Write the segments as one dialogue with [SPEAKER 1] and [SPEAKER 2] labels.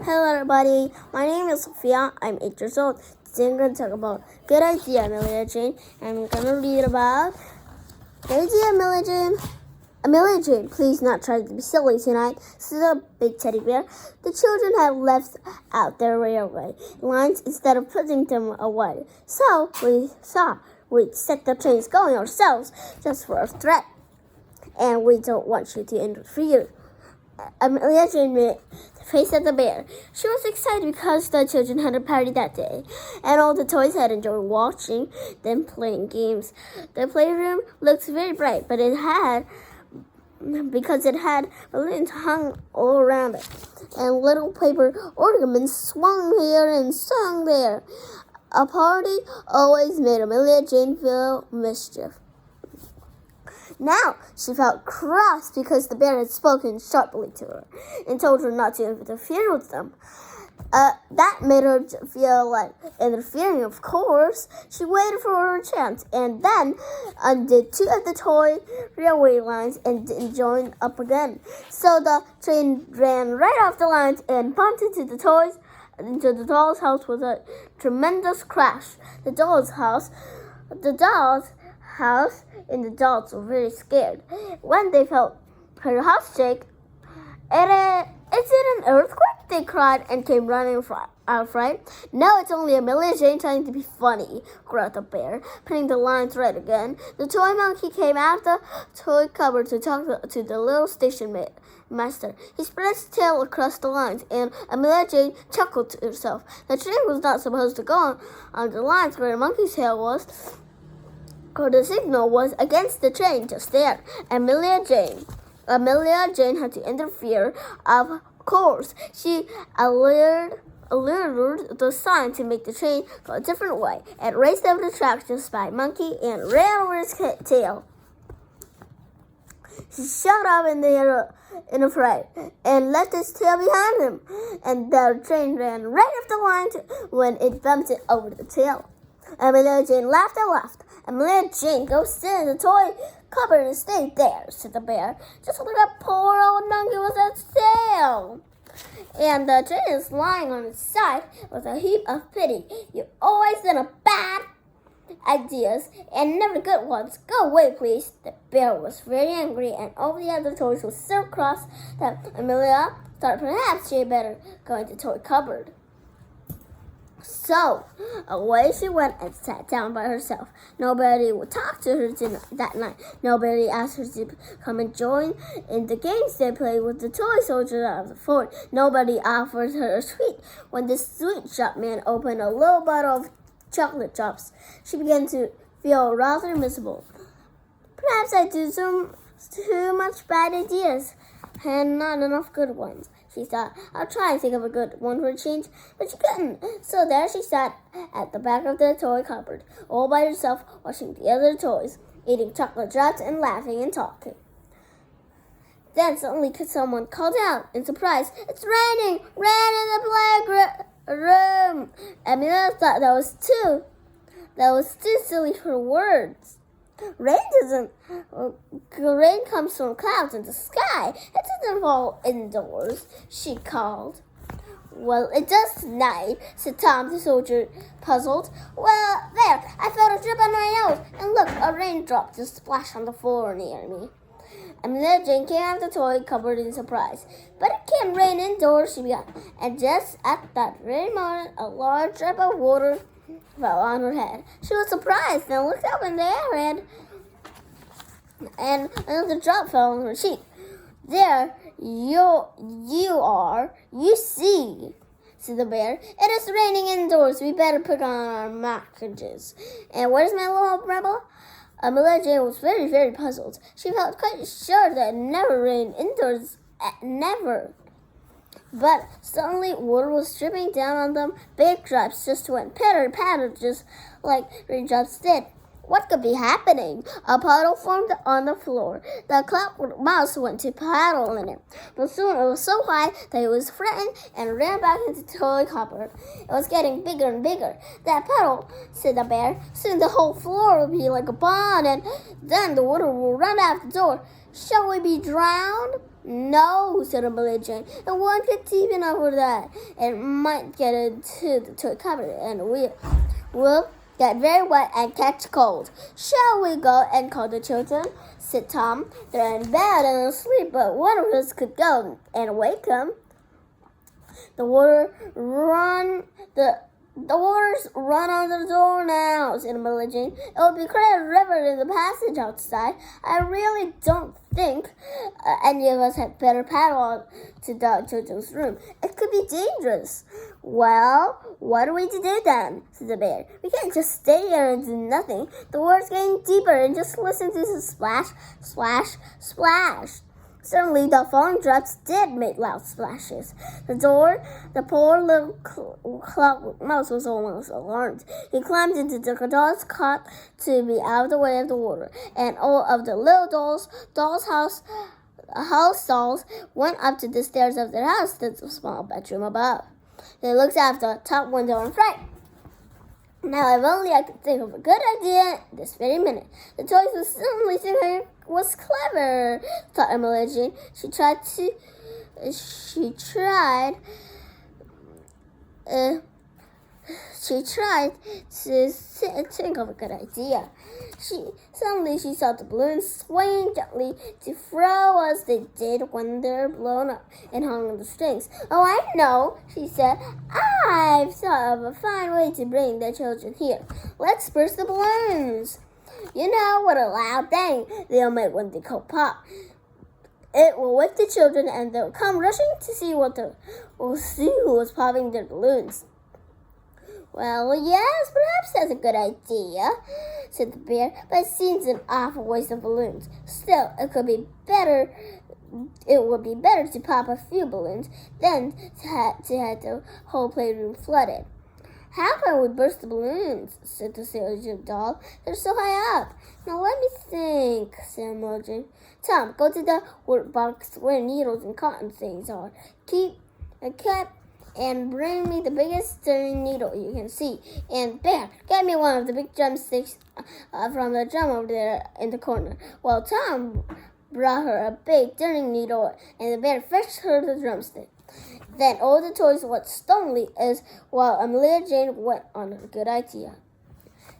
[SPEAKER 1] Hello everybody, my name is Sophia. I'm 8 years old. Today I'm going to talk about Good Idea, Amelia Jane. I'm going to read about Good Idea, Amelia Jane. Amelia Jane, please not try to be silly tonight. This is a big teddy bear. The children had left out their railway lines instead of putting them away. So we'd set the trains going ourselves just for a threat. And we don't want you to interfere. Amelia Jane made the face of the bear. She was excited because the children had a party that day, and all the toys had enjoyed watching them playing games. The playroom looked very bright, but because it had balloons hung all around it, and little paper ornaments swung here and swung there. A party always made Amelia Jane feel mischief. Now she felt cross because the bear had spoken sharply to her and told her not to interfere with them. That made her feel like interfering, of course. She waited for her chance and then undid two of the toy railway lines and didn't join up again. So the train ran right off the lines and bumped into the doll's house with a tremendous crash. The dolls' house and the dolls were very scared. When they felt her house shake, is it an earthquake? They cried and came running out fright. No, it's only Amelia Jane trying to be funny, growled the bear, putting the lines right again. The toy monkey came out of the toy cupboard to talk to the little station master. He spread his tail across the lines, and Amelia Jane chuckled to herself. The train was not supposed to go on the lines where the monkey's tail was. The signal was against the train just there. Amelia Jane had to interfere, of course. She alerted the sign to make the train go a different way. It raced over the tracks just by Monkey and ran over his tail. He shot up in the air in a fright and left his tail behind him. And the train ran right off the line when it bumped it over the tail. Amelia Jane laughed and laughed. Amelia Jane, go sit in the toy cupboard and stay there, said the bear. Just look at poor old monkey with its tail. And the train is lying on its side with a heap of pity. You always think of bad ideas and never good ones. Go away, please. The bear was very angry, and all the other toys were so cross that Amelia thought perhaps she had better go into the toy cupboard. So, away she went and sat down by herself. Nobody would talk to her that night. Nobody asked her to come and join in the games they played with the toy soldiers out of the fort. Nobody offered her a sweet. When the sweet shop man opened a little bottle of chocolate drops, she began to feel rather miserable. Perhaps I do too much bad ideas and not enough good ones, she thought. I'll try and think of a good one for a change, but she couldn't. So there she sat at the back of the toy cupboard, all by herself, watching the other toys, eating chocolate drops and laughing and talking. Then suddenly someone called out in surprise, "It's raining! Rain in the playroom!" Amelia thought that was too silly for words. Rain comes from clouds in the sky. It doesn't fall indoors, she called. Well, it does tonight, said Tom the soldier, puzzled. Well, there, I felt a drip on my nose, and look, a raindrop just splashed on the floor near me. Amelia Jane came out of the toy cupboard in surprise. But it can't rain indoors, she began. And just at that very moment, a large drip of water fell on her head. She was surprised and looked up in the air, and another drop fell on her cheek. There you are, you see, said the bear. It is raining indoors. We better put on our mackages. And where's my little umbrella? Amelia Jane was very, very puzzled. She felt quite sure that it never rained indoors, never. But suddenly water was dripping down on them. Big drops just went patter, just like raindrops did. What could be happening? A puddle formed on the floor. The clockwork mouse went to paddle in it. But soon it was so high that it was frightened and ran back into the toy cupboard. It was getting bigger and bigger. That puddle, said the bear. Soon the whole floor will be like a pond, and then the water will run out the door. Shall we be drowned? No, said Amelia Jane. It won't get deep enough for that. It might get into the toy cupboard and we'll get very wet and catch cold. Shall we go and call the children? Said Tom. They're in bed and asleep, but one of us could go and wake them. The waters run under the door now, said Amelia Jane. It will be quite a river in the passage outside. I really don't think any of us had better paddle to the children's room. It could be dangerous. Well, what are we to do then? Said the bear. We can't just stay here and do nothing. The water's getting deeper and just listen to the splash, splash, splash. Suddenly, the falling drops did make loud splashes. The poor little clock mouse was almost alarmed. He climbed into the doll's cot to be out of the way of the water, and all of the little doll's house dolls went up to the stairs of their house to the small bedroom above. They looked out the top window in fright. Now, if only I could think of a good idea this very minute. The toys would suddenly think I was clever, thought Amelia Jane. She tried to think of a good idea. Suddenly she saw the balloons swaying gently to throw as they did when they're blown up and hung on the strings. Oh, I know, she said. I've thought of a fine way to bring the children here. Let's burst the balloons. You know what a loud bang they'll make when they go pop. It will wake the children and they'll come rushing to see who is popping their balloons. Well, yes, perhaps that's a good idea, said the bear, but it seems an awful waste of balloons. Still, it would be better to pop a few balloons than to have the whole playroom flooded. How can we burst the balloons? Said the silver doll. They're so high up. Now let me think, said Amelia Jane. Tom, go to the workbox where needles and cotton things are. Keep a cap and bring me the biggest turning needle you can see. And Bear, get me one of the big drumsticks from the drum over there in the corner. Well, Tom brought her a big turning needle, and the bear fetched her the drumstick. Then all the toys went stonily as while Amelia Jane went on a good idea.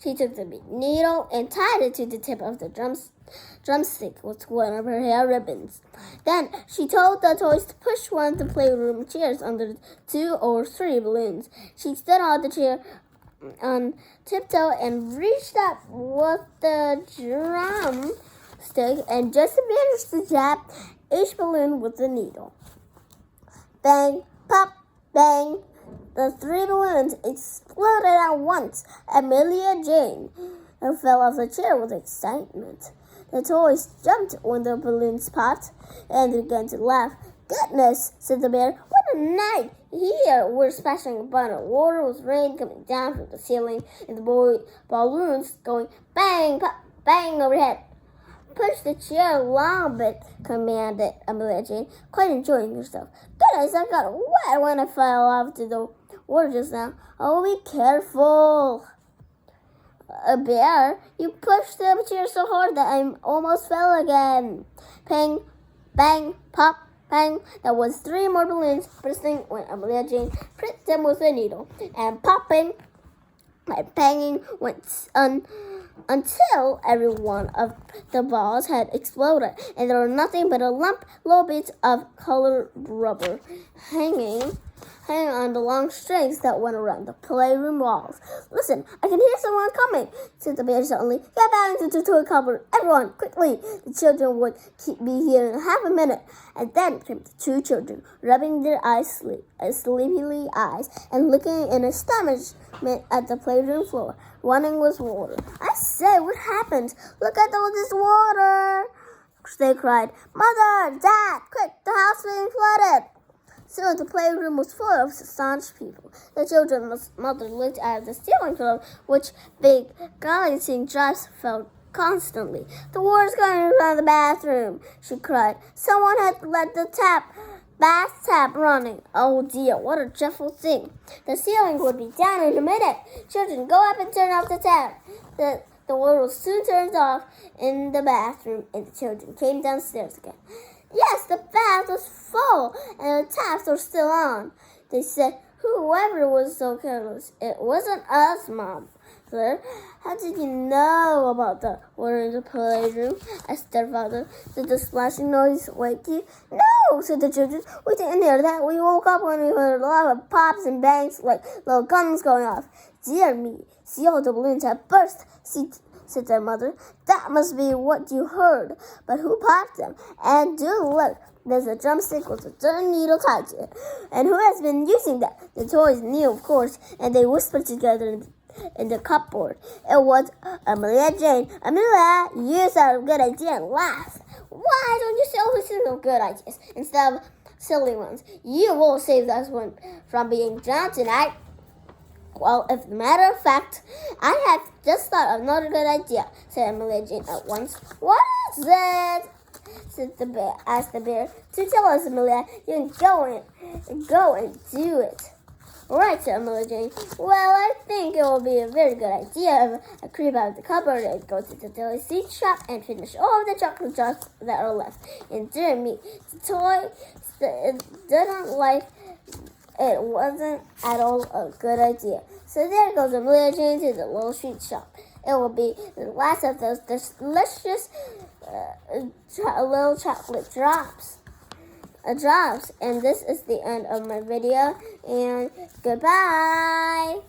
[SPEAKER 1] She took the big needle and tied it to the tip of the drumstick with one of her hair ribbons. Then she told the toys to push one of the playroom chairs under 2 or 3 balloons. She stood on the chair on tiptoe and reached up with the drumstick and just managed to jab each balloon with the needle. Bang, pop, bang. The 3 balloons exploded at once. Amelia Jane fell off the chair with excitement. The toys jumped when the balloons popped and began to laugh. Goodness, said the bear. What a night! Here we're splashing a bunch of water with rain coming down from the ceiling and the balloons going bang, pop, bang overhead. Push the chair along a bit, commanded Amelia Jane, quite enjoying herself. Goodness, I got wet when I fell off to the water just now. Oh, be careful. A bear, you pushed the chair so hard that I almost fell again. Bang, bang, pop, bang. That was 3 more balloons bursting when Amelia Jane pricked them with a needle, and popping and banging went on until every one of the balls had exploded, and there were nothing but little bits of colored rubber hanging on the long strings that went around the playroom walls. Listen, I can hear someone coming, said the bear suddenly. Get back into the toy cupboard, everyone, quickly. The children would be here in half a minute. And then came the 2 children, rubbing their sleepy eyes and looking in astonishment at the playroom floor, running with water. I say, what happened? Look at all this water, they cried. Mother, Dad, quick, the house is being flooded. Soon the playroom was full of astonished people. The children's mother looked at the ceiling from which big glancing drops fell constantly. The water's going around the bathroom, she cried. Someone had let the bath tap running. Oh dear, what a dreadful thing. The ceiling would be down in a minute. Children, go up and turn off the tap. The water was soon turned off in the bathroom, and the children came downstairs again. Yes, the bag was full, and the taps were still on. They said, "Whoever was so careless, it wasn't us, Mom." How did you know about the water in the playroom? Asked their father. Did the splashing noise wake you? No, said the children. We didn't hear that. We woke up when we heard a lot of pops and bangs like little guns going off. Dear me, see all the balloons have burst, said their mother. That must be what you heard. But who popped them? And do look, there's a drumstick with a dirty needle tied to it. And who has been using that? The toys knew, of course, and they whispered together in the cupboard. It was Amelia Jane. Amelia, you said a good idea and laughed. Why don't you say always think of good ideas instead of silly ones? You will save us one from being drowned tonight. Well, as a matter of fact, I have just thought of another good idea, said Amelia Jane at once. What is it? Asked the bear. To tell us, Amelia, you can go and do it. Right, said Amelia Jane. Well, I think it will be a very good idea. I creep out of the cupboard and go to the deli sweet shop and finish all of the chocolate jars that are left. And dear me, the toy didn't like it. Wasn't at all a good idea. So there goes Amelia Jane to the little sweet shop. It will be the last of those delicious little chocolate drops. And this is the end of my video, and goodbye.